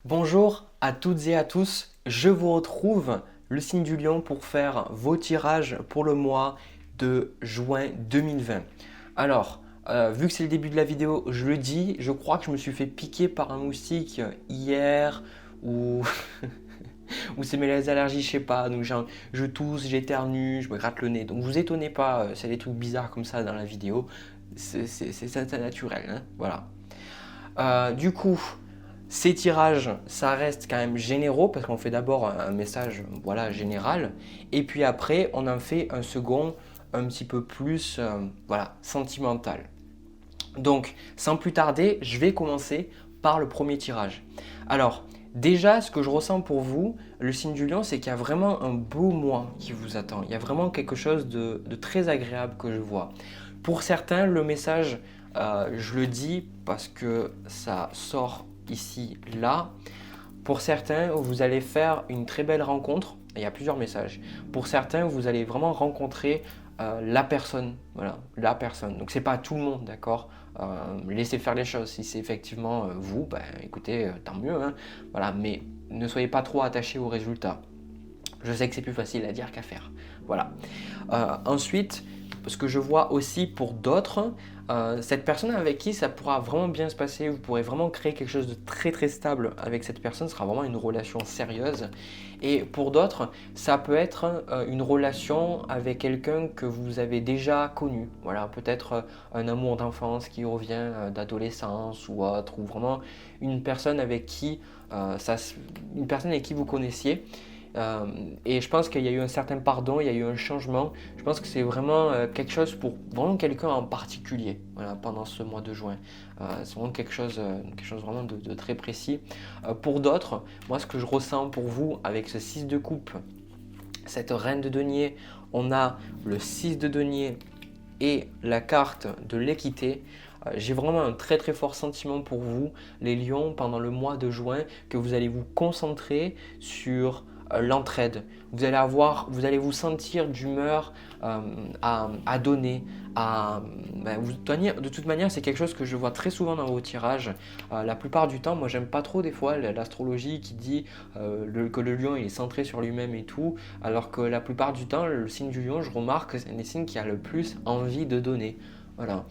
Bonjour à toutes et à tous, je vous retrouve le signe du lion pour faire vos tirages pour le mois de juin 2020. Alors, vu que c'est le début de la vidéo, je le dis, je crois que je me suis fait piquer par un moustique hier ou, ou c'est mes allergies, je sais pas. Donc je tousse, j'éternue, je me gratte le nez. Donc vous étonnez pas, c'est des trucs bizarres comme ça dans la vidéo. C'est naturel, hein, voilà. Du coup, ces tirages, ça reste quand même généraux parce qu'on fait d'abord un message voilà, général et puis après on en fait un second un petit peu plus voilà, sentimental. Donc sans plus tarder, je vais commencer par le premier tirage. Alors déjà, ce que je ressens pour vous, le signe du lion, c'est qu'il y a vraiment un beau mois qui vous attend. Il y a vraiment quelque chose de très agréable que je vois. Pour certains, le message, je le dis parce que ça sort ici, là. Pour certains, vous allez faire une très belle rencontre. Il y a plusieurs messages. Pour certains, vous allez vraiment rencontrer la personne. Voilà, la personne. Donc, c'est pas tout le monde, d'accord. Laissez faire les choses. Si c'est effectivement vous, ben, écoutez, tant mieux, hein. Voilà, mais ne soyez pas trop attachés au résultat. Je sais que c'est plus facile à dire qu'à faire. Voilà. Ensuite, ce que je vois aussi pour d'autres, cette personne avec qui ça pourra vraiment bien se passer, vous pourrez vraiment créer quelque chose de très très stable avec cette personne, ce sera vraiment une relation sérieuse. Et pour d'autres, ça peut être une relation avec quelqu'un que vous avez déjà connu. Voilà, peut-être un amour d'enfance qui revient d'adolescence ou autre, ou vraiment une personne avec qui, une personne avec qui vous connaissiez. Et je pense qu'il y a eu un certain pardon, il y a eu un changement. Je pense que c'est vraiment quelque chose pour vraiment quelqu'un en particulier, voilà, pendant ce mois de juin. C'est vraiment quelque chose vraiment de très précis. Pour d'autres, moi ce que je ressens pour vous avec ce 6 de coupe, cette reine de denier, on a le 6 de denier et la carte de l'équité. J'ai vraiment un très très fort sentiment pour vous, les lions, pendant le mois de juin, que vous allez vous concentrer sur l'entraide. Vous allez vous sentir d'humeur à donner. De toute manière, c'est quelque chose que je vois très souvent dans vos tirages. La plupart du temps, moi j'aime pas trop des fois l'astrologie qui dit que le lion il est centré sur lui-même et tout, alors que la plupart du temps, le signe du lion, je remarque que c'est un des signes qui a le plus envie de donner. Voilà.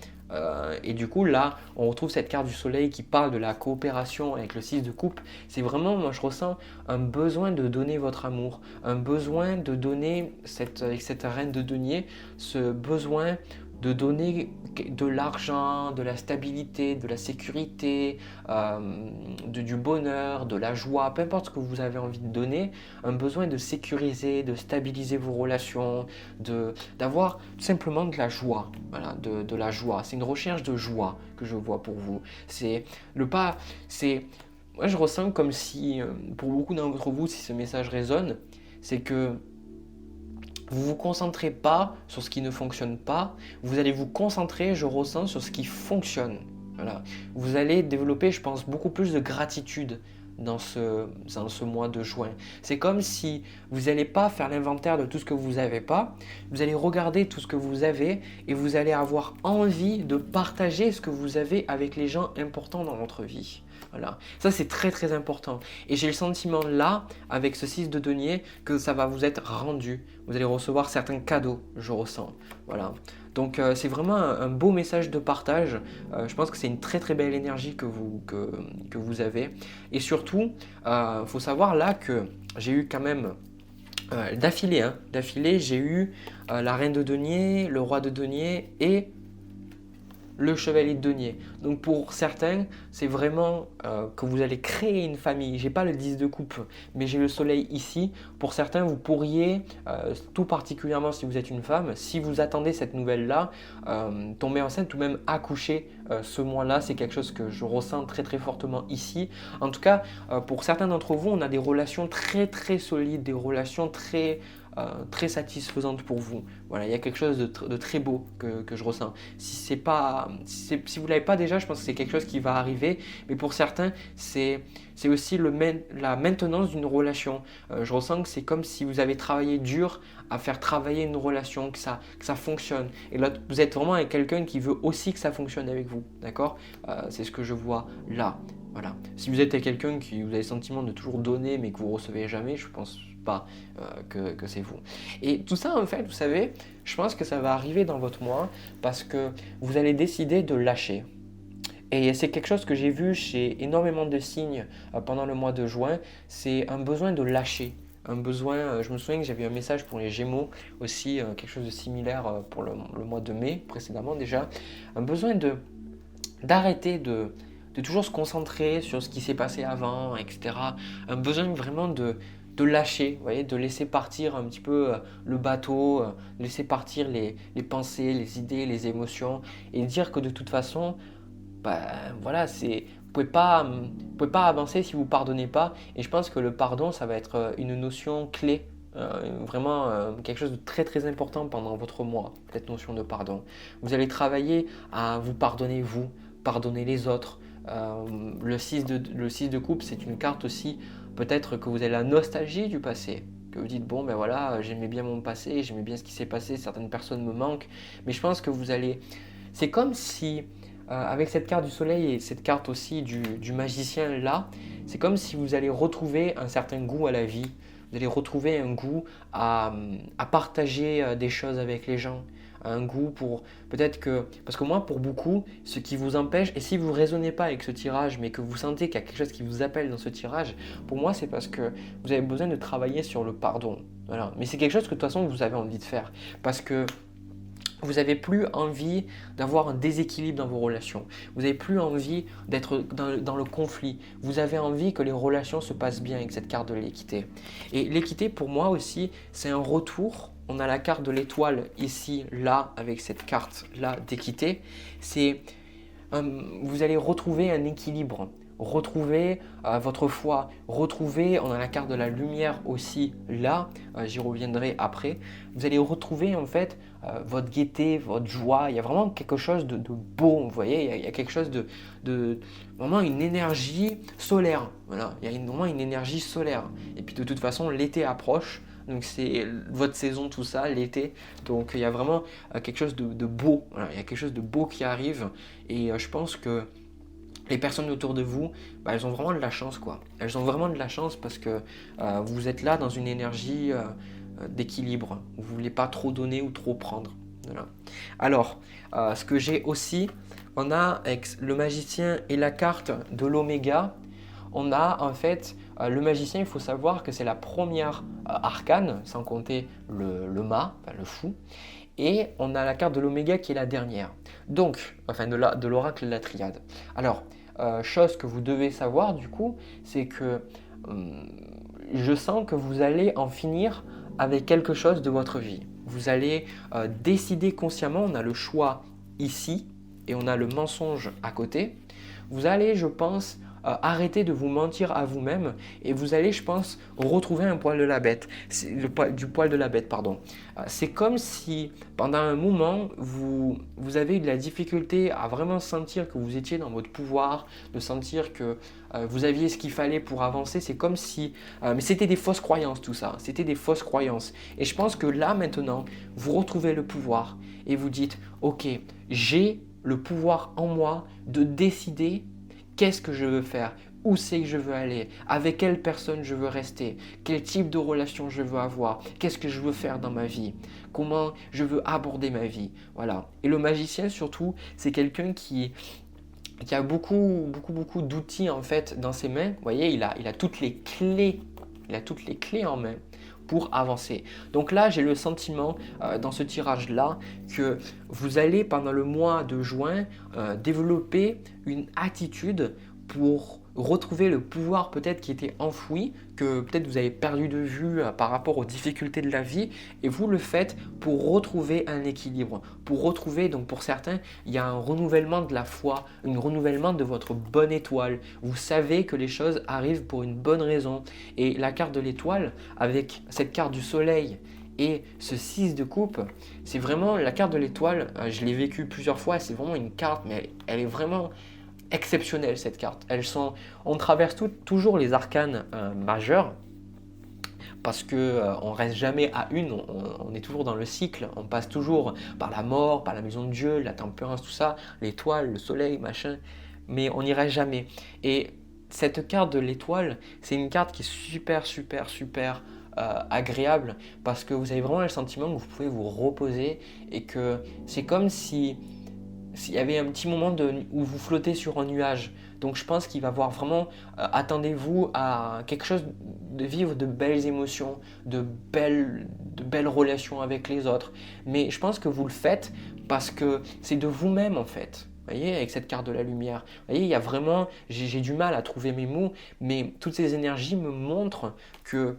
Et du coup, là, on retrouve cette carte du soleil qui parle de la coopération avec le 6 de coupe. C'est vraiment, moi je ressens un besoin de donner votre amour, un besoin de donner, avec cette reine de denier, ce besoin de donner de l'argent, de la stabilité, de la sécurité, du bonheur, de la joie, peu importe ce que vous avez envie de donner, un besoin de sécuriser, de stabiliser vos relations, d'avoir tout simplement de la joie, voilà, de la joie. C'est une recherche de joie que je vois pour vous. Moi je ressens comme si, pour beaucoup d'entre vous, si ce message résonne, c'est que vous ne vous concentrez pas sur ce qui ne fonctionne pas, vous allez vous concentrer, je ressens, sur ce qui fonctionne. Voilà. Vous allez développer, je pense, beaucoup plus de gratitude dans ce mois de juin. C'est comme si vous n'allez pas faire l'inventaire de tout ce que vous n'avez pas, vous allez regarder tout ce que vous avez et vous allez avoir envie de partager ce que vous avez avec les gens importants dans votre vie. Voilà. Ça, c'est très très important. Et j'ai le sentiment là, avec ce 6 de denier, que ça va vous être rendu. Vous allez recevoir certains cadeaux, je ressens. Voilà. Donc c'est vraiment un beau message de partage. Je pense que c'est une très très belle énergie que vous avez. Et surtout, il faut savoir là que j'ai eu quand même d'affilée, j'ai eu la reine de denier, le roi de denier et le chevalier de denier. Donc pour certains, c'est vraiment que vous allez créer une famille. J'ai pas le 10 de coupe, mais j'ai le soleil ici. Pour certains, vous pourriez, tout particulièrement si vous êtes une femme, si vous attendez cette nouvelle-là, tomber enceinte ou même accoucher ce mois-là, c'est quelque chose que je ressens très très fortement ici. En tout cas, pour certains d'entre vous, on a des relations très très solides, des relations très satisfaisante pour vous. Voilà, il y a quelque chose de très beau que je ressens. Si vous ne l'avez pas déjà, je pense que c'est quelque chose qui va arriver. Mais pour certains, c'est c'est aussi la maintenance d'une relation. Je ressens que c'est comme si vous avez travaillé dur à faire travailler une relation, que ça fonctionne. Et là, vous êtes vraiment avec quelqu'un qui veut aussi que ça fonctionne avec vous, d'accord? C'est ce que je vois là. Voilà. Si vous êtes avec quelqu'un qui vous avez le sentiment de toujours donner mais que vous ne recevez jamais, je pense pas que c'est vous. Et tout ça, en fait, vous savez, je pense que ça va arriver dans votre mois parce que vous allez décider de lâcher. Et c'est quelque chose que j'ai vu chez énormément de signes pendant le mois de juin, c'est un besoin de lâcher. Un besoin, je me souviens que j'avais un message pour les Gémeaux aussi, quelque chose de similaire pour le mois de mai précédemment déjà. Un besoin d'arrêter de toujours se concentrer sur ce qui s'est passé avant, etc. Un besoin vraiment de lâcher, vous voyez, de laisser partir un petit peu le bateau, laisser partir les pensées, les idées, les émotions et dire que de toute façon, voilà, vous pouvez pas avancer si vous ne pardonnez pas. Et je pense que le pardon, ça va être une notion clé, vraiment quelque chose de très très important pendant votre mois, cette notion de pardon. Vous allez travailler à vous pardonner vous, pardonner les autres. Le 6 de coupe, c'est une carte aussi, peut-être que vous avez la nostalgie du passé. Que vous dites, bon ben voilà, j'aimais bien mon passé, j'aimais bien ce qui s'est passé, certaines personnes me manquent. Mais je pense que c'est comme si avec cette carte du soleil et cette carte aussi du magicien là, c'est comme si vous allez retrouver un certain goût à la vie. Vous allez retrouver un goût à partager des choses avec les gens. Un goût pour peut-être que... Parce que moi, pour beaucoup, ce qui vous empêche, et si vous ne raisonnez pas avec ce tirage, mais que vous sentez qu'il y a quelque chose qui vous appelle dans ce tirage, pour moi, c'est parce que vous avez besoin de travailler sur le pardon. Voilà. Mais c'est quelque chose que de toute façon, vous avez envie de faire. Parce que vous n'avez plus envie d'avoir un déséquilibre dans vos relations. Vous n'avez plus envie d'être dans le conflit. Vous avez envie que les relations se passent bien avec cette carte de l'équité. Et l'équité, pour moi aussi, c'est un retour. On a la carte de l'étoile ici, là, avec cette carte-là d'équité. Vous allez retrouver un équilibre. Retrouver votre foi, on a la carte de la lumière aussi là, j'y reviendrai après. Vous allez retrouver en fait votre gaieté, votre joie, il y a vraiment quelque chose de beau, vous voyez, il y a quelque chose de vraiment une énergie solaire, voilà, il y a vraiment une énergie solaire. Et puis de toute façon l'été approche, donc c'est votre saison tout ça, l'été, donc il y a vraiment quelque chose de beau, voilà, il y a quelque chose de beau qui arrive et je pense que les personnes autour de vous, elles ont vraiment de la chance, quoi. Elles ont vraiment de la chance parce que vous êtes là dans une énergie d'équilibre. Vous ne voulez pas trop donner ou trop prendre. Voilà. Alors, ce que j'ai aussi, on a avec le magicien et la carte de l'oméga, on a en fait le magicien, il faut savoir que c'est la première arcane, sans compter le mât, le fou. Et on a la carte de l'oméga qui est la dernière. Donc, enfin de l'oracle de la triade. Alors, chose que vous devez savoir du coup, c'est que je sens que vous allez en finir avec quelque chose de votre vie. Vous allez décider consciemment, on a le choix ici et on a le mensonge à côté. Vous allez, je pense, arrêter de vous mentir à vous-même et vous allez, je pense, retrouver un poil de la bête, du poil de la bête, pardon. C'est comme si pendant un moment, vous avez eu de la difficulté à vraiment sentir que vous étiez dans votre pouvoir, de sentir que vous aviez ce qu'il fallait pour avancer. C'est comme si... mais c'était des fausses croyances tout ça, c'était des fausses croyances. Et je pense que là maintenant, vous retrouvez le pouvoir et vous dites, ok, j'ai le pouvoir en moi de décider qu'est-ce que je veux faire, où c'est que je veux aller, avec quelle personne je veux rester, quel type de relation je veux avoir, qu'est-ce que je veux faire dans ma vie, comment je veux aborder ma vie. Voilà. Et le magicien surtout, c'est quelqu'un qui a beaucoup d'outils en fait dans ses mains. Vous voyez, il a toutes les clés, en main pour avancer. Donc là, j'ai le sentiment dans ce tirage-là que vous allez pendant le mois de juin développer une attitude pour retrouver le pouvoir peut-être qui était enfoui, que peut-être vous avez perdu de vue par rapport aux difficultés de la vie et vous le faites pour retrouver un équilibre, pour retrouver, donc pour certains, il y a un renouvellement de la foi, un renouvellement de votre bonne étoile. Vous savez que les choses arrivent pour une bonne raison et la carte de l'étoile avec cette carte du soleil et ce 6 de coupe, c'est vraiment la carte de l'étoile, je l'ai vécu plusieurs fois, c'est vraiment une carte mais elle est vraiment... exceptionnelles cette carte. On traverse toujours les arcanes majeurs parce que on reste jamais à une, on est toujours dans le cycle, on passe toujours par la mort, par la maison de Dieu, la tempérance, tout ça, l'étoile, le soleil, machin, mais on n'y reste jamais. Et cette carte de l'étoile, c'est une carte qui est super agréable parce que vous avez vraiment le sentiment que vous pouvez vous reposer et que c'est comme si s'il y avait un petit moment où vous flottez sur un nuage. Donc je pense qu'il va voir vraiment, attendez-vous à quelque chose de vivre de belles émotions, de belles relations avec les autres. Mais je pense que vous le faites parce que c'est de vous-même en fait. Vous voyez, avec cette carte de la lumière. Vous voyez, il y a vraiment, j'ai du mal à trouver mes mots, mais toutes ces énergies me montrent que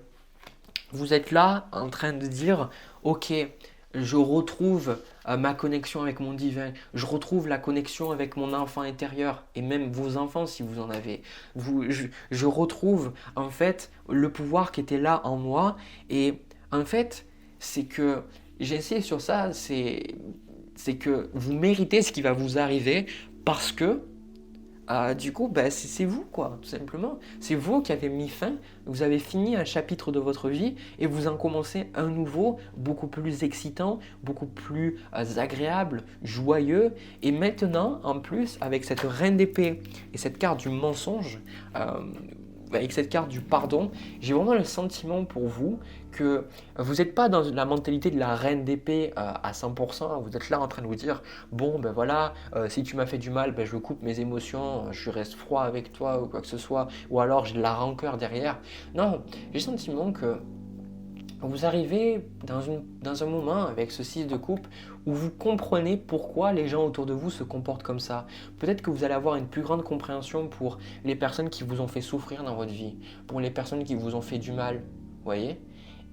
vous êtes là en train de dire, ok, je retrouve ma connexion avec mon divin, je retrouve la connexion avec mon enfant intérieur et même vos enfants si vous en avez. Je retrouve en fait le pouvoir qui était là en moi et en fait c'est que j'ai essayé sur ça, c'est que vous méritez ce qui va vous arriver parce que du coup, c'est vous, quoi, tout simplement. C'est vous qui avez mis fin, vous avez fini un chapitre de votre vie et vous en commencez un nouveau, beaucoup plus excitant, beaucoup plus agréable, joyeux. Et maintenant, en plus, avec cette reine d'épée et cette carte du mensonge, avec cette carte du pardon, j'ai vraiment le sentiment pour vous que vous n'êtes pas dans la mentalité de la reine d'épée à 100%, vous êtes là en train de vous dire, bon ben voilà, si tu m'as fait du mal, ben je coupe mes émotions, je reste froid avec toi ou quoi que ce soit, ou alors j'ai de la rancœur derrière. Non, j'ai le sentiment que vous arrivez dans un moment avec ce 6 de coupe où vous comprenez pourquoi les gens autour de vous se comportent comme ça. Peut-être que vous allez avoir une plus grande compréhension pour les personnes qui vous ont fait souffrir dans votre vie, pour les personnes qui vous ont fait du mal, vous voyez.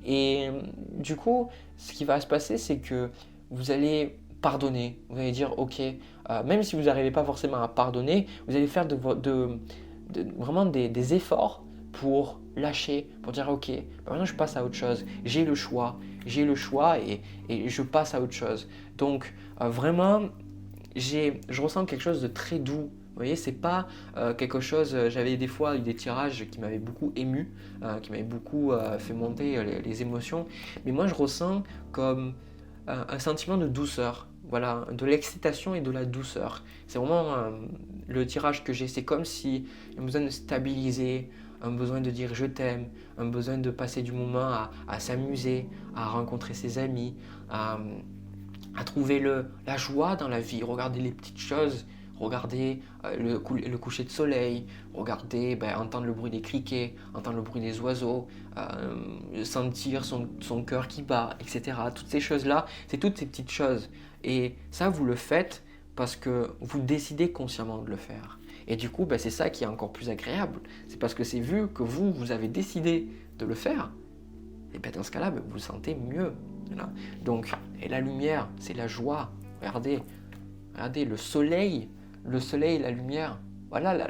Et du coup, ce qui va se passer, c'est que vous allez pardonner. Vous allez dire, ok, même si vous n'arrivez pas forcément à pardonner, vous allez faire vraiment des efforts pour lâcher, pour dire ok, maintenant je passe à autre chose, j'ai le choix et je passe à autre chose. Donc vraiment, je ressens quelque chose de très doux. Vous voyez, c'est pas quelque chose. J'avais des fois eu des tirages qui m'avaient beaucoup ému, qui m'avaient beaucoup fait monter les émotions. Mais moi, je ressens comme un sentiment de douceur. Voilà, de l'excitation et de la douceur. C'est vraiment le tirage que j'ai. C'est comme si il y a besoin de stabiliser, un besoin de dire je t'aime, un besoin de passer du moment à s'amuser, à rencontrer ses amis, à trouver la joie dans la vie, regarder les petites choses, regarder le coucher de soleil, regarder, entendre le bruit des criquets, entendre le bruit des oiseaux, sentir son cœur qui bat, etc. Toutes ces choses-là, c'est toutes ces petites choses. Et ça, vous le faites parce que vous décidez consciemment de le faire. Et du coup, c'est ça qui est encore plus agréable. C'est parce que c'est vu que vous avez décidé de le faire, et dans ce cas-là, vous vous sentez mieux. Voilà. Donc, et la lumière, c'est la joie. Regardez le soleil, la lumière. Voilà la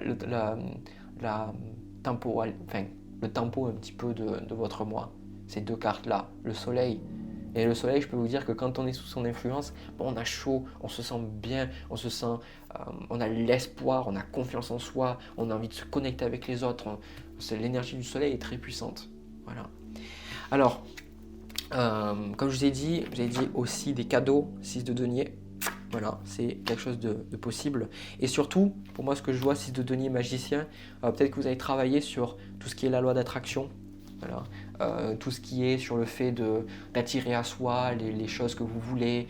le tempo un petit peu de votre moi. Ces deux cartes-là, le soleil. Et le soleil, je peux vous dire que quand on est sous son influence, on a chaud, on se sent bien, on a l'espoir, on a confiance en soi, on a envie de se connecter avec les autres. L'énergie du soleil est très puissante. Voilà. Alors, comme je vous ai dit aussi des cadeaux, 6 de denier. Voilà, c'est quelque chose de possible. Et surtout, pour moi, ce que je vois, 6 de denier magicien, peut-être que vous avez travaillé sur tout ce qui est la loi d'attraction. Voilà. Tout ce qui est sur le fait d'attirer à soi les choses que vous voulez.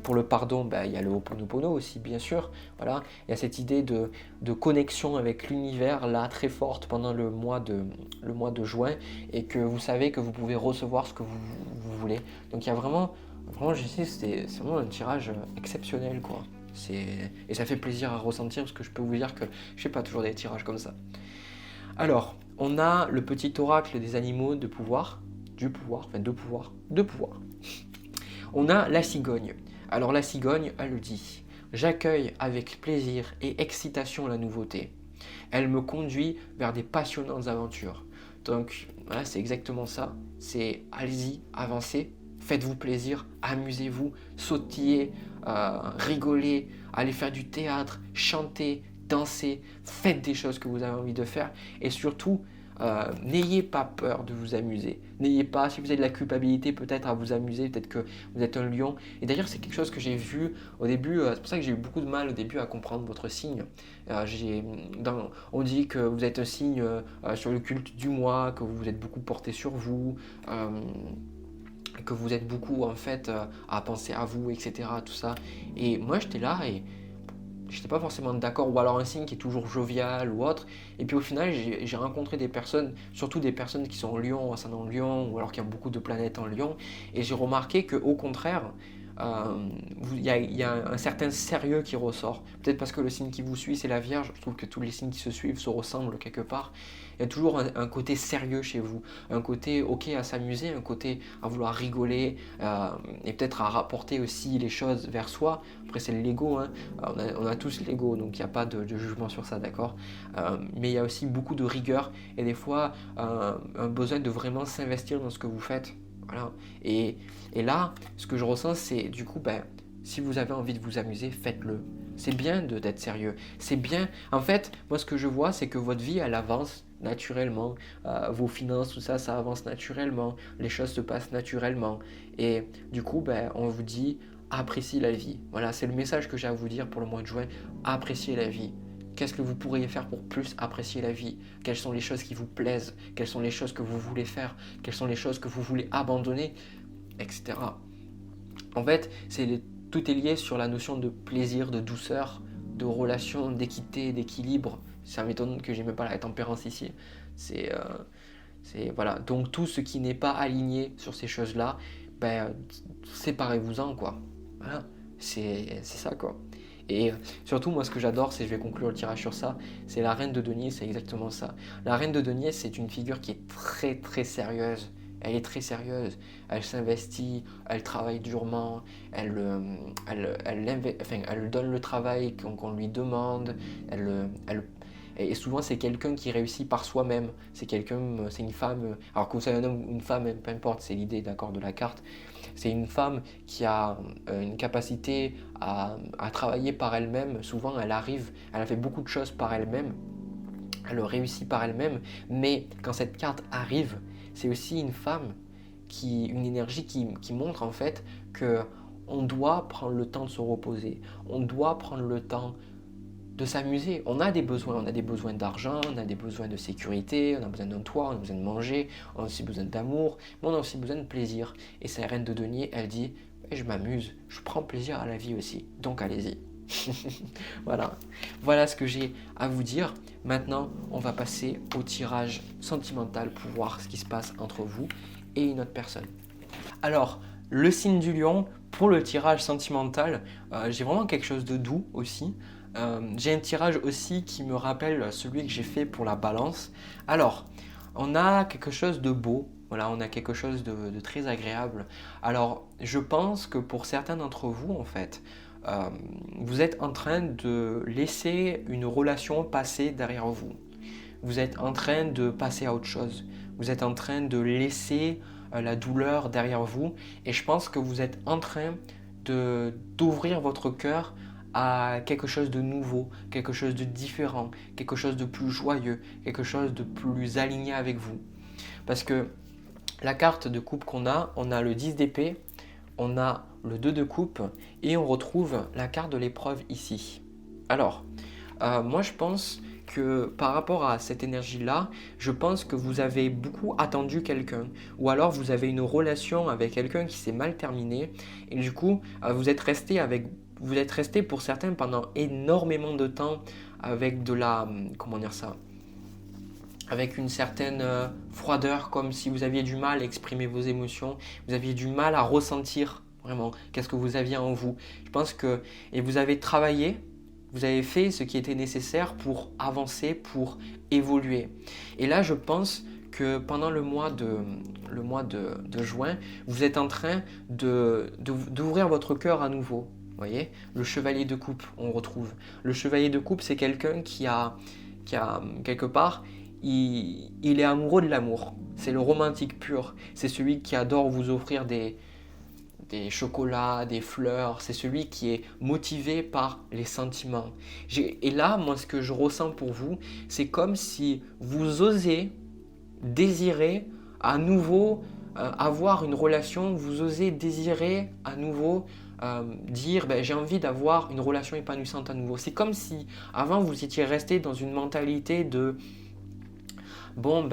Pour le pardon, il y a le Ho'oponopono aussi, bien sûr. Voilà. Il y a cette idée de connexion avec l'univers là très forte pendant le mois de juin et que vous savez que vous pouvez recevoir ce que vous voulez. Donc il y a vraiment je sais, c'est vraiment un tirage exceptionnel, quoi. Et ça fait plaisir à ressentir parce que je peux vous dire que je fais pas toujours des tirages comme ça. Alors, on a le petit oracle des animaux de pouvoir. On a la cigogne. Alors la cigogne, elle dit « J'accueille avec plaisir et excitation la nouveauté. Elle me conduit vers des passionnantes aventures. » Donc voilà, c'est exactement ça. C'est allez-y, avancez, faites-vous plaisir, amusez-vous, sautillez, rigolez, allez faire du théâtre, chantez, dansez, faites des choses que vous avez envie de faire et surtout, n'ayez pas peur de vous amuser. N'ayez pas, si vous avez de la culpabilité peut-être à vous amuser, peut-être que vous êtes un lion. Et d'ailleurs, c'est quelque chose que j'ai vu au début, c'est pour ça que j'ai eu beaucoup de mal au début à comprendre votre signe. On dit que vous êtes un signe sur le culte du moi, que vous êtes beaucoup porté sur vous. Que vous êtes beaucoup en fait à penser à vous, etc. Tout ça. Et moi j'étais là et j'étais pas forcément d'accord, ou alors un signe qui est toujours jovial ou autre. Et puis au final, j'ai rencontré des personnes, surtout des personnes qui sont en Lion, ascendant Lion, ou alors qui ont beaucoup de planètes en Lion. Et j'ai remarqué qu'au contraire, il y a un certain sérieux qui ressort. Peut-être parce que le signe qui vous suit, c'est la Vierge. Je trouve que tous les signes qui se suivent se ressemblent quelque part. Il y a toujours un côté sérieux chez vous, un côté ok à s'amuser, un côté à vouloir rigoler et peut-être à rapporter aussi les choses vers soi. Après c'est l'ego, hein. On a tous l'ego, donc il n'y a pas de jugement sur ça, d'accord. Mais il y a aussi beaucoup de rigueur et des fois un besoin de vraiment s'investir dans ce que vous faites. Voilà. Et là, ce que je ressens, c'est du coup, si vous avez envie de vous amuser, faites-le. C'est bien d'être sérieux. C'est bien. En fait, moi, ce que je vois, c'est que votre vie, elle avance naturellement. Vos finances, tout ça, ça avance naturellement. Les choses se passent naturellement. Et du coup, on vous dit, appréciez la vie. Voilà, c'est le message que j'ai à vous dire pour le mois de juin. Appréciez la vie. Qu'est-ce que vous pourriez faire pour plus apprécier la vie? Quelles sont les choses qui vous plaisent? Quelles sont les choses que vous voulez faire? Quelles sont les choses que vous voulez abandonner? Etc. En fait, tout est lié sur la notion de plaisir, de douceur, de relation, d'équité, d'équilibre. Ça m'étonne que j'aime pas la tempérance ici. Voilà. Donc tout ce qui n'est pas aligné sur ces choses-là, séparez-vous-en, quoi. Voilà. C'est ça, quoi. Et surtout, moi, ce que j'adore, je vais conclure le tirage sur ça, c'est la reine de denier, c'est exactement ça. La reine de denier, c'est une figure qui est très, très sérieuse. Elle est très sérieuse, elle s'investit, elle travaille durement, elle donne le travail qu'on lui demande, et souvent c'est quelqu'un qui réussit par soi-même, c'est une femme, alors que vous savez un homme ou une femme, peu importe, c'est l'idée d'accord de la carte, c'est une femme qui a une capacité à travailler par elle-même, souvent elle a fait beaucoup de choses par elle-même, elle réussit par elle-même, mais quand cette carte arrive, c'est aussi une femme, une énergie qui montre en fait que on doit prendre le temps de se reposer, on doit prendre le temps de s'amuser. On a des besoins d'argent, on a des besoins de sécurité, on a besoin d'un toit, on a besoin de manger, on a aussi besoin d'amour, mais on a aussi besoin de plaisir. Et sa reine de denier, elle dit, je m'amuse, je prends plaisir à la vie aussi, donc allez-y. Voilà ce que j'ai à vous dire. Maintenant, on va passer au tirage sentimental pour voir ce qui se passe entre vous et une autre personne. Alors, le signe du lion, pour le tirage sentimental, j'ai vraiment quelque chose de doux aussi. J'ai un tirage aussi qui me rappelle celui que j'ai fait pour la balance. Alors, on a quelque chose de beau. Voilà, on a quelque chose de très agréable. Alors, je pense que pour certains d'entre vous, en fait, vous êtes en train de laisser une relation passer derrière vous. Vous êtes en train de passer à autre chose. Vous êtes en train de laisser la douleur derrière vous. Et je pense que vous êtes en train d'ouvrir votre cœur à quelque chose de nouveau, quelque chose de différent, quelque chose de plus joyeux, quelque chose de plus aligné avec vous. Parce que la carte de coupe qu'on a, on a le 10 d'épée, on a le 2 de coupe et on retrouve la carte de l'épreuve ici. Alors, moi je pense que par rapport à cette énergie-là, je pense que vous avez beaucoup attendu quelqu'un ou alors vous avez une relation avec quelqu'un qui s'est mal terminée et du coup, vous êtes resté pour certains pendant énormément de temps avec avec une certaine froideur, comme si vous aviez du mal à exprimer vos émotions, vous aviez du mal à ressentir vraiment qu'est-ce que vous aviez en vous. Je pense que, et vous avez travaillé, vous avez fait ce qui était nécessaire pour avancer, pour évoluer. Et là, je pense que pendant le mois de juin, vous êtes en train d'ouvrir votre cœur à nouveau. Vous voyez, le chevalier de coupe, on retrouve. Le chevalier de coupe, c'est quelqu'un qui a quelque part, il est amoureux de l'amour. C'est le romantique pur. C'est celui qui adore vous offrir des chocolats, des fleurs, c'est celui qui est motivé par les sentiments. Et là, moi, ce que je ressens pour vous, c'est comme si vous osez désirer à nouveau avoir une relation, vous osez désirer à nouveau dire j'ai envie d'avoir une relation épanouissante à nouveau. C'est comme si avant vous étiez resté dans une mentalité de bon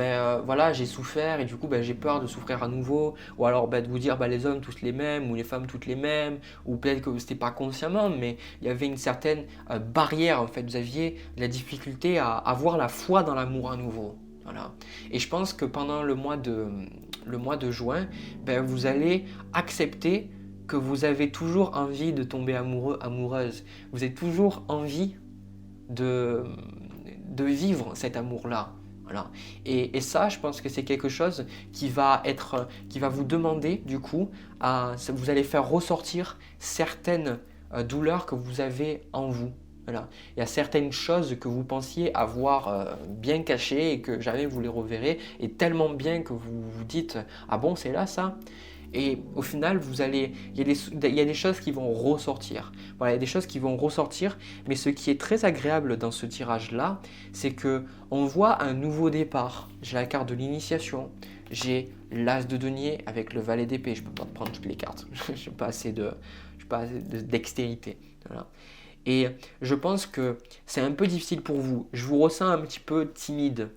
voilà, j'ai souffert et du coup j'ai peur de souffrir à nouveau, ou alors de vous dire les hommes tous les mêmes ou les femmes toutes les mêmes, ou peut-être que c'était pas consciemment mais il y avait une certaine barrière en fait, vous aviez de la difficulté à avoir la foi dans l'amour à nouveau. Voilà. Et je pense que pendant le mois de juin, vous allez accepter que vous avez toujours envie de tomber amoureux, amoureuse. Vous avez toujours envie de vivre cet amour-là. Voilà. Et ça, je pense que c'est quelque chose qui va vous demander, du coup, vous allez faire ressortir certaines douleurs que vous avez en vous. Voilà. Il y a certaines choses que vous pensiez avoir bien cachées et que jamais vous les reverrez, et tellement bien que vous vous dites « Ah bon, c'est là ça ?» Et au final, il y a des choses qui vont ressortir. Voilà, il y a des choses qui vont ressortir, mais ce qui est très agréable dans ce tirage-là, c'est qu'on voit un nouveau départ. J'ai la carte de l'initiation, j'ai l'as de denier avec le valet d'épée. Je ne peux pas prendre toutes les cartes, je n'ai pas assez de dextérité. Voilà. Et je pense que c'est un peu difficile pour vous. Je vous ressens un petit peu timide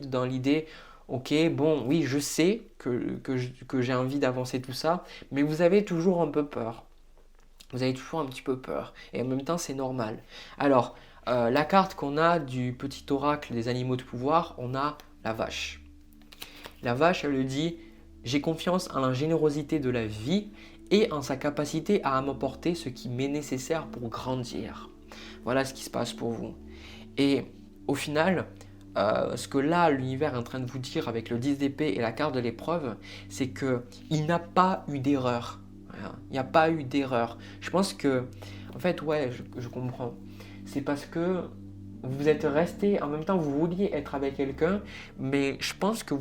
dans l'idée, ok, bon, oui, je sais que j'ai envie d'avancer tout ça, mais vous avez toujours un peu peur. Vous avez toujours un petit peu peur. Et en même temps, c'est normal. Alors, la carte qu'on a du petit oracle des animaux de pouvoir, on a la vache. La vache, elle dit « J'ai confiance en la générosité de la vie et en sa capacité à m'apporter ce qui m'est nécessaire pour grandir. » Voilà ce qui se passe pour vous. Et au final, ce que là, l'univers est en train de vous dire avec le 10 d'épée et la carte de l'épreuve, c'est qu'il n'a pas eu d'erreur. Voilà. Il n'y a pas eu d'erreur. Je pense que, en fait, ouais, je comprends. C'est parce que vous êtes resté, en même temps, vous vouliez être avec quelqu'un, mais je pense que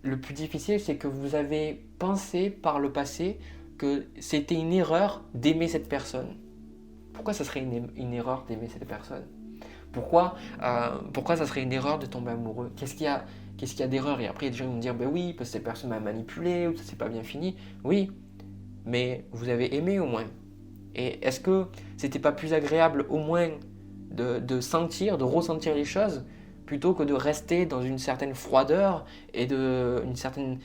le plus difficile, c'est que vous avez pensé par le passé que c'était une erreur d'aimer cette personne. Pourquoi ça serait une erreur d'aimer cette personne ? Pourquoi ça serait une erreur de tomber amoureux ? Qu'est-ce qu'il y a d'erreur ? Et après, il y a des gens qui vont me dire oui, parce que cette personne m'a manipulé, ou ça s'est pas bien fini. Oui, mais vous avez aimé au moins. Et est-ce que c'était pas plus agréable au moins de sentir, de ressentir les choses, plutôt que de rester dans une certaine froideur et une certaine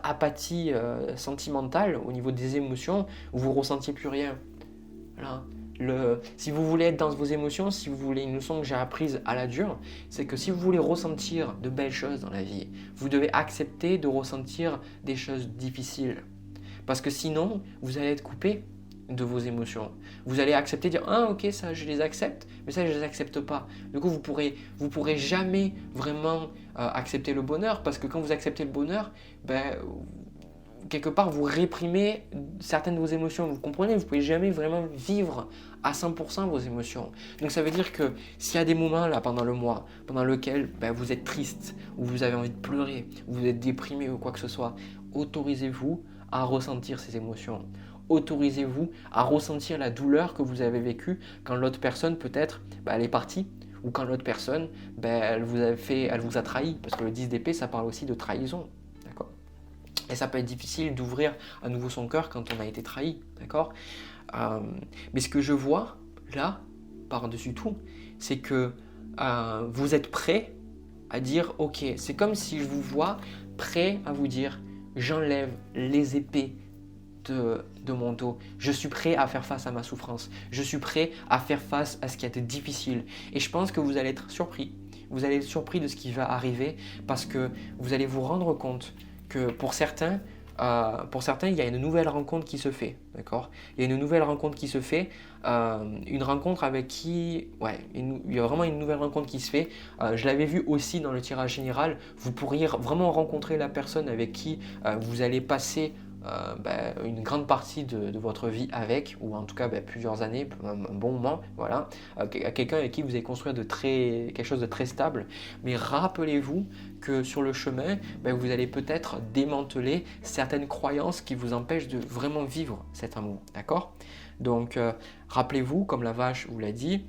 apathie sentimentale au niveau des émotions, où vous ne ressentiez plus rien. Voilà. Si vous voulez être dans vos émotions, si vous voulez une leçon que j'ai apprise à la dure, c'est que si vous voulez ressentir de belles choses dans la vie, vous devez accepter de ressentir des choses difficiles. Parce que sinon, vous allez être coupé de vos émotions. Vous allez accepter, dire ah ok, ça je les accepte, mais ça je les accepte pas. Du coup vous pourrez jamais vraiment accepter le bonheur, parce que quand vous acceptez le bonheur, quelque part vous réprimez certaines de vos émotions. Vous comprenez, vous pouvez jamais vraiment vivre à 100% vos émotions. Donc ça veut dire que s'il y a des moments là pendant le mois, pendant lequel vous êtes triste, ou vous avez envie de pleurer, ou vous êtes déprimé ou quoi que ce soit, autorisez-vous à ressentir ces émotions. Autorisez-vous à ressentir la douleur que vous avez vécue quand l'autre personne peut-être elle est partie, ou quand l'autre personne elle vous a trahi, parce que le 10 d'épée ça parle aussi de trahison, d'accord ? Et ça peut être difficile d'ouvrir à nouveau son cœur quand on a été trahi, d'accord ? Mais ce que je vois là, par-dessus tout, c'est que vous êtes prêt à dire ok, c'est comme si je vous vois prêt à vous dire j'enlève les épées de mon dos. Je suis prêt à faire face à ma souffrance. Je suis prêt à faire face à ce qui a été difficile. Et je pense que vous allez être surpris. Vous allez être surpris de ce qui va arriver, parce que vous allez vous rendre compte que pour certains, il y a une nouvelle rencontre qui se fait. D'accord ? Il y a une nouvelle rencontre qui se fait. Une rencontre avec qui... il y a vraiment une nouvelle rencontre qui se fait. Je l'avais vu aussi dans le tirage général. Vous pourriez vraiment rencontrer la personne avec qui vous allez passer une grande partie de votre vie avec, ou en tout cas plusieurs années, un bon moment, voilà, quelqu'un avec qui vous allez construire quelque chose de très stable. Mais rappelez-vous que sur le chemin, vous allez peut-être démanteler certaines croyances qui vous empêchent de vraiment vivre cet amour, d'accord? Donc, rappelez-vous, comme la vache vous l'a dit,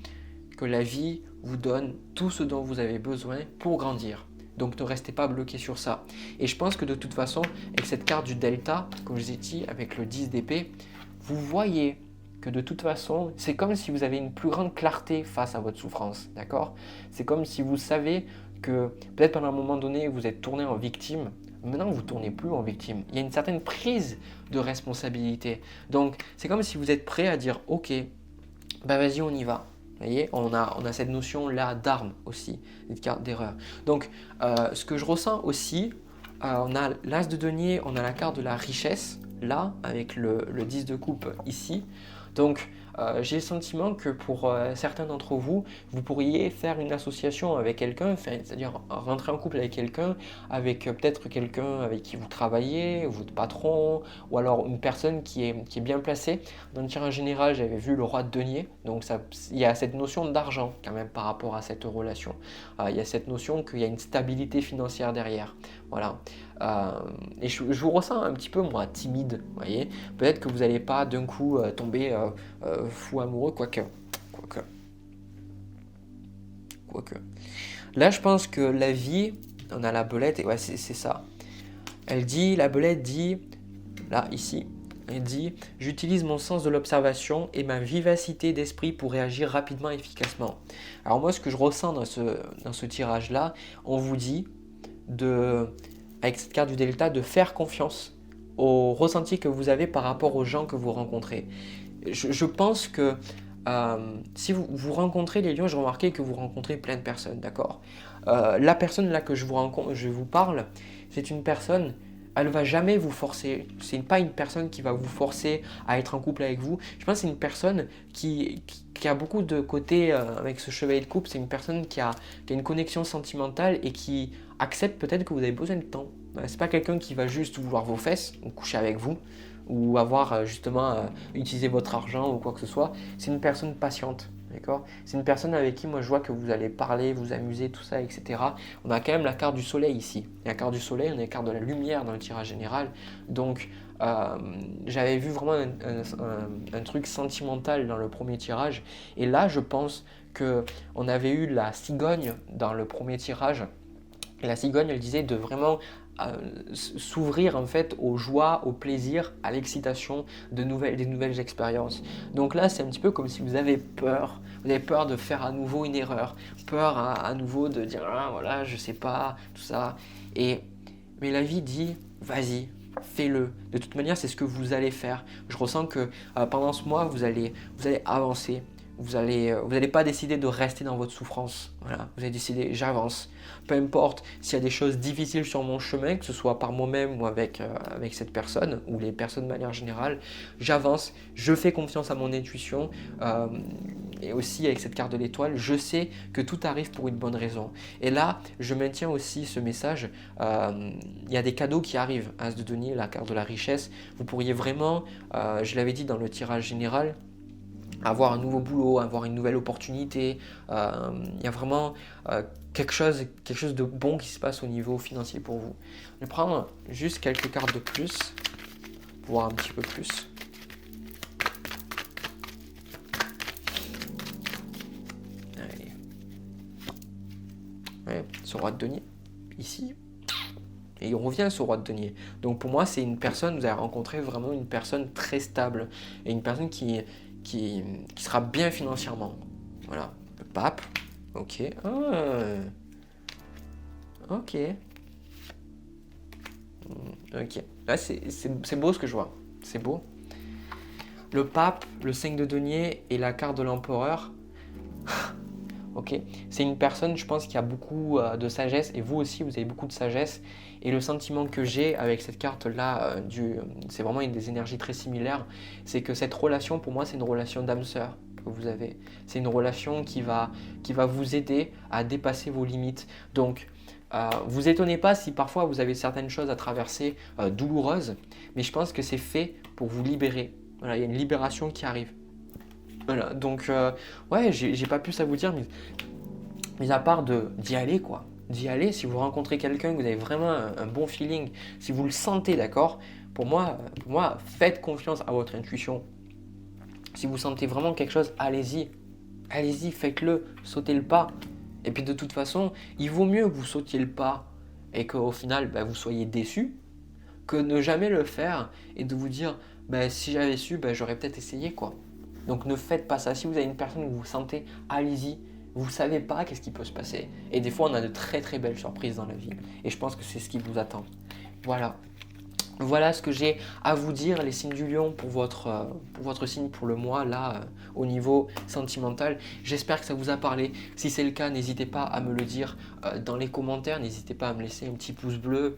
que la vie vous donne tout ce dont vous avez besoin pour grandir. Donc ne restez pas bloqué sur ça. Et je pense que de toute façon, avec cette carte du delta, comme je vous ai dit, avec le 10 d'épée, vous voyez que de toute façon, c'est comme si vous avez une plus grande clarté face à votre souffrance, d'accord? C'est comme si vous savez que peut-être pendant un moment donné, vous êtes tourné en victime. Maintenant, vous ne tournez plus en victime. Il y a une certaine prise de responsabilité. Donc, c'est comme si vous êtes prêt à dire, ok, vas-y, on y va. Vous voyez, on a cette notion-là d'arme aussi, cette carte d'erreur. Donc, ce que je ressens aussi, on a l'as de denier, on a la carte de la richesse, là, avec le 10 de coupe ici. Donc, j'ai le sentiment que pour certains d'entre vous, vous pourriez faire une association avec quelqu'un, c'est-à-dire rentrer en couple avec quelqu'un, avec peut-être quelqu'un avec qui vous travaillez, votre patron, ou alors une personne qui est bien placée. Dans le tirage général, j'avais vu le roi de denier, donc il y a cette notion d'argent quand même par rapport à cette relation. Il y a cette notion qu'il y a une stabilité financière derrière. Voilà. Et je vous ressens un petit peu, moi, timide, vous voyez. Peut-être que vous n'allez pas d'un coup tomber fou amoureux, quoique. Là, je pense que la vie, on a la belette, et ouais, c'est ça. La belette dit, là, ici, elle dit « J'utilise mon sens de l'observation et ma vivacité d'esprit pour réagir rapidement et efficacement. » Alors moi, ce que je ressens dans ce tirage-là, on vous dit avec cette carte du delta, de faire confiance au ressenti que vous avez par rapport aux gens que vous rencontrez. Je pense que si vous rencontrez les lions, j'ai remarqué que vous rencontrez plein de personnes, d'accord? La personne là que je vous parle, c'est une personne, elle ne va jamais vous forcer. Ce n'est pas une personne qui va vous forcer à être en couple avec vous. Je pense que c'est une personne qui a beaucoup de côtés avec ce chevalier de coupe. C'est une personne qui a une connexion sentimentale et qui accepte peut-être que vous avez besoin de temps. C'est pas quelqu'un qui va juste vouloir vos fesses ou coucher avec vous ou avoir justement utilisé votre argent ou quoi que ce soit. C'est une personne patiente. D'accord? C'est une personne avec qui moi je vois que vous allez parler, vous amuser, tout ça, etc. On a quand même la carte du soleil ici. La carte du soleil, on a la carte de la lumière dans le tirage général. Donc j'avais vu vraiment un truc sentimental dans le premier tirage. Et là, je pense qu'on avait eu la cigogne dans le premier tirage. Et la cigogne, elle disait de vraiment s'ouvrir en fait aux joies, au plaisir, à l'excitation des nouvelles expériences. Donc là, c'est un petit peu comme si vous avez peur de faire à nouveau une erreur, peur à nouveau de dire ah, voilà, je sais pas, tout ça. Mais la vie dit vas-y, fais-le. De toute manière, c'est ce que vous allez faire. Je ressens que pendant ce mois, vous allez avancer. Vous allez pas décider de rester dans votre souffrance. Voilà, vous allez décider, j'avance. Peu importe s'il y a des choses difficiles sur mon chemin, que ce soit par moi-même ou avec cette personne, ou les personnes de manière générale, j'avance, je fais confiance à mon intuition. Et aussi avec cette carte de l'étoile, je sais que tout arrive pour une bonne raison. Et là, je maintiens aussi ce message. Il y a des cadeaux qui arrivent. As de denier, la carte de la richesse. Vous pourriez vraiment, je l'avais dit dans le tirage général, avoir un nouveau boulot, avoir une nouvelle opportunité. Il y a vraiment quelque chose de bon qui se passe au niveau financier pour vous. Je vais prendre juste quelques cartes de plus, pour voir un petit peu plus. Allez. Ouais, ce roi de denier, ici. Et on revient sur roi de denier. Donc pour moi, c'est une personne, vous avez rencontré vraiment une personne très stable. Et une personne qui sera bien financièrement. Voilà, le pape. Ok. Ok. Ok. Là, c'est beau ce que je vois. C'est beau. Le pape, le 5 de denier et la carte de l'empereur. Ok. C'est une personne, je pense, qui a beaucoup de sagesse. Et vous aussi, vous avez beaucoup de sagesse. Et le sentiment que j'ai avec cette carte-là, c'est vraiment une des énergies très similaires, c'est que cette relation, pour moi, c'est une relation d'âme-sœur que vous avez. C'est une relation qui va vous aider à dépasser vos limites. Donc, Vous étonnez pas si parfois vous avez certaines choses à traverser douloureuses, mais je pense que c'est fait pour vous libérer. Voilà, il y a une libération qui arrive. Voilà, donc ouais, j'ai pas plus à vous dire, mais à part d'y aller quoi. D'y aller, si vous rencontrez quelqu'un, que vous avez vraiment un bon feeling, si vous le sentez, d'accord, pour moi, faites confiance à votre intuition. Si vous sentez vraiment quelque chose, allez-y. Allez-y, faites-le, sautez le pas. Et puis de toute façon, il vaut mieux que vous sautiez le pas et qu'au final, vous soyez déçu, que ne jamais le faire et de vous dire, si j'avais su, j'aurais peut-être essayé quoi. Donc ne faites pas ça. Si vous avez une personne que vous sentez, allez-y. Vous ne savez pas qu'est-ce qui peut se passer. Et des fois, on a de très très belles surprises dans la vie. Et je pense que c'est ce qui vous attend. Voilà. Voilà ce que j'ai à vous dire, les signes du lion, pour votre signe pour le mois, là, au niveau sentimental. J'espère que ça vous a parlé. Si c'est le cas, n'hésitez pas à me le dire dans les commentaires. N'hésitez pas à me laisser un petit pouce bleu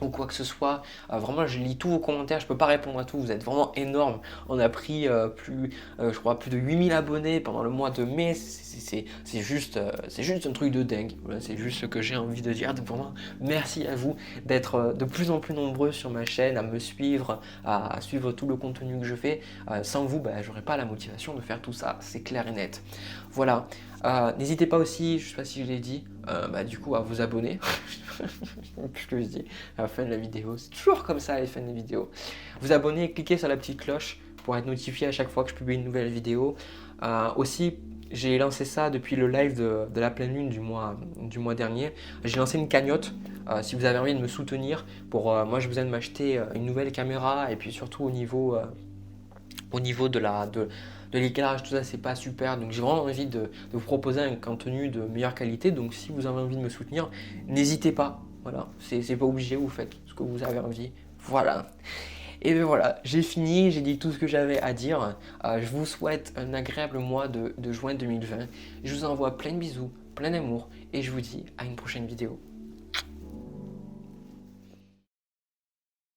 ou quoi que ce soit. Vraiment, je lis tous vos commentaires. Je ne peux pas répondre à tout. Vous êtes vraiment énormes. On a pris je crois, plus de 8000 abonnés pendant le mois de mai. C'est juste un truc de dingue. Voilà, c'est juste ce que j'ai envie de dire. Donc vraiment, merci à vous d'être de plus en plus nombreux sur ma chaîne, à me suivre, à suivre tout le contenu que je fais. Sans vous, j'aurais pas la motivation de faire tout ça. C'est clair et net. Voilà. N'hésitez pas aussi, je ne sais pas si je l'ai dit, du coup à vous abonner. Je sais plus ce que je dis à la fin de la vidéo. C'est toujours comme ça à la fin des vidéos. Vous abonner, cliquez sur la petite cloche pour être notifié à chaque fois que je publie une nouvelle vidéo. Aussi, j'ai lancé ça depuis le live de la pleine lune du mois dernier. J'ai lancé une cagnotte. Si vous avez envie de me soutenir, moi je besoin de m'acheter une nouvelle caméra et puis surtout au niveau de l'éclairage, tout ça, c'est pas super. Donc j'ai vraiment envie de vous proposer un contenu de meilleure qualité. Donc si vous avez envie de me soutenir, n'hésitez pas. Voilà, c'est pas obligé, vous faites ce que vous avez envie. Voilà. Et bien voilà, j'ai fini, j'ai dit tout ce que j'avais à dire. Je vous souhaite un agréable mois de juin 2020. Je vous envoie plein de bisous, plein d'amour et je vous dis à une prochaine vidéo.